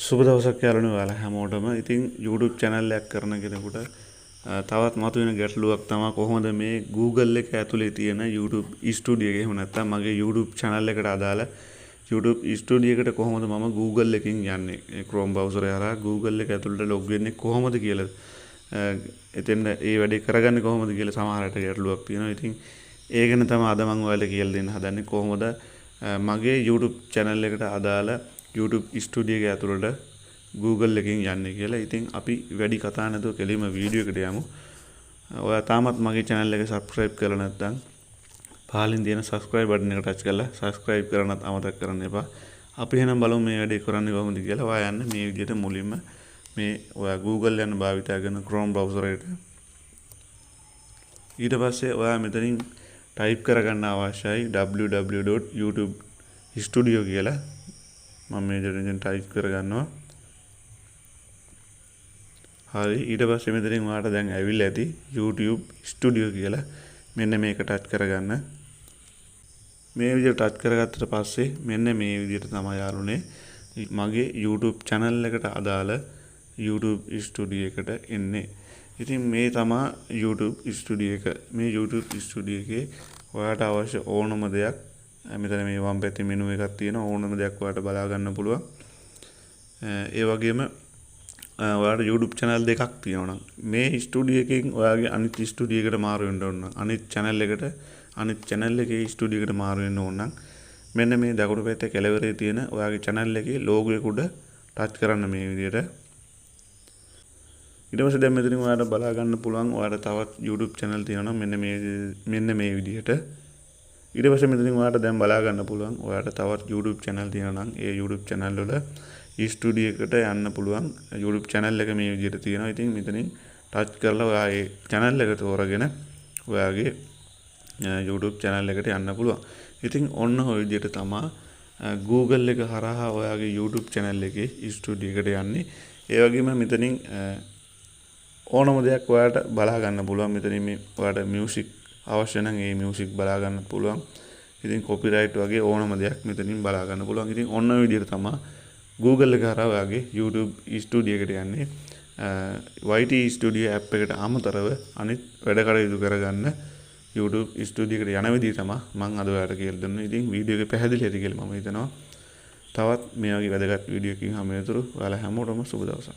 සුබ දවසක් යාළුවනේ ඔයාලා හැමෝටම. ඉතින් YouTube channel එකක් කරන කෙනෙකුට තවත් මතුවෙන ගැටලුවක් තමයි කොහොමද මේ Google එක ඇතුලේ තියෙන YouTube Studio එක එහෙම නැත්නම් මගේ YouTube channel එකට අදාළ YouTube Studio එකට කොහොමද මම Google එකකින් යන්නේ? Chrome browser එක හරහා Google එක ඇතුළට log වෙන්නේ කොහොමද කියලා. එතෙන් ඒ වැඩේ කරගන්නේ කොහොමද කියලා සමහරට ගැටලුවක් තියෙනවා. ඉතින් ඒ ගැන තමයි අද මම ඔයාලට කියලා දෙන්න හදන්නේ. කොහොමද මගේ YouTube channel එකට අදාළ YouTube Studio එක ඇතුළට Google එකකින් යන්නේ කියලා. ඉතින් අපි වැඩි කතා නැතුව කෙලින්ම වීඩියෝ එකට යමු. ඔයා තාමත් මගේ channel එක subscribe කරලා නැත්නම් පහලින් තියෙන subscribe button එක touch කරලා subscribe කරන්නත් අමතක කරන්න එපා. අපි එහෙනම් බලමු මේ වැඩේ කරන්නේ කොහොමද කියලා. ඔයා යන්න මේ විදිහට මුලින්ම මේ ඔයා Google යන භාවිතා කරන Chrome browser එකට. ඊට පස්සේ ඔයා මෙතනින් type කරගන්න අවශ්‍යයි www.youtube.studio කියලා. මම මේ විදිහට type කරගන්නවා. හරි ඊට පස්සේ මෙතනින් ඔයාලට දැන් ඇවිල්ලා ඇති YouTube Studio කියලා. මෙන්න මේක touch කරගන්න. මේ විදිහට touch කරගත්තට පස්සේ මෙන්න මේ විදිහට තමයි යාළුවනේ මගේ YouTube channel එකට අදාළ YouTube Studio එකට එන්නේ. ඉතින් මේ තමයි YouTube Studio එක. මේ YouTube Studio එකේ ඔයාලට අවශ්‍ය ඕනම දෙයක් මෙතන මේ වම් පැත්තේ menu එකක් තියෙනවා. ඕනම දෙයක් ඔයාලට බලා ගන්න පුළුවන්. ඒ වගේම ඔයාලට YouTube channel දෙකක් තියෙනවා නම් මේ ස්ටුඩියෝ එකකින් ඔයාගේ අනිත් ස්ටුඩියෝ එකට මාරු වෙන්න ඕන නම් අනිත් channel එකේ ස්ටුඩියෝ එකට මාරු වෙන්න ඕන නම් මෙන්න මේ දකුණු පැත්තේ කෙළවරේ තියෙන ඔයාගේ channel එකේ logo එක උඩ touch කරන්න මේ විදිහට. ඊට පස්සේ දැන් මෙතනින් ඔයාලට බලා ගන්න පුළුවන් ඔයාලට තවත් YouTube channel තියෙනවා නම් මෙන්න මේ විදිහට. ඊට පස්සේ මෙතනින් ඔයාලට දැන් බලා ගන්න පුළුවන් ඔයාලට තවත් YouTube channel තියෙනවා නම් ඒ YouTube channel වල Studio එකට යන්න පුළුවන්. YouTube channel එක මේ විදිහට තියෙනවා. ඉතින් මෙතනින් touch කරලා ඔයා ඒ channel එක තෝරගෙන ඔයාගේ YouTube channel එකට යන්න පුළුවන්. ඉතින් ඔන්න ඔය විදිහට තමයි Google එක හරහා ඔයාගේ YouTube channel එකේ Studio එකට යන්නේ. ඒ වගේම මෙතනින් ඕනම දෙයක් ඔයාලට බලා ගන්න පුළුවන්. මෙතනින් මේ ඔයාලට music අවශ්‍ය නම් ඒ music බලා ගන්න පුළුවන්. ඉතින් copyright වගේ ඕනම දෙයක් මෙතනින් බලා ගන්න පුළුවන්. ඉතින් ඔන්න ඔය විදිහට තමයි Google එක හරහා ඔයාගේ YouTube Studio එකට යන්නේ. YT Studio app එකට අමතරව අනිත් වැඩ කටයුතු කරගන්න YouTube Studio එකට යන විදිහ තමයි මම අද ඔයාලට කියලා දුන්නේ. ඉතින් වීඩියෝ එක පැහැදිලි ඇති කියලා මම හිතනවා. තවත් මේ වගේ වැදගත් වීඩියෝ එකකින් හමු වෙනතුරු ඔයාලා හැමෝටම සුබ දවසක්.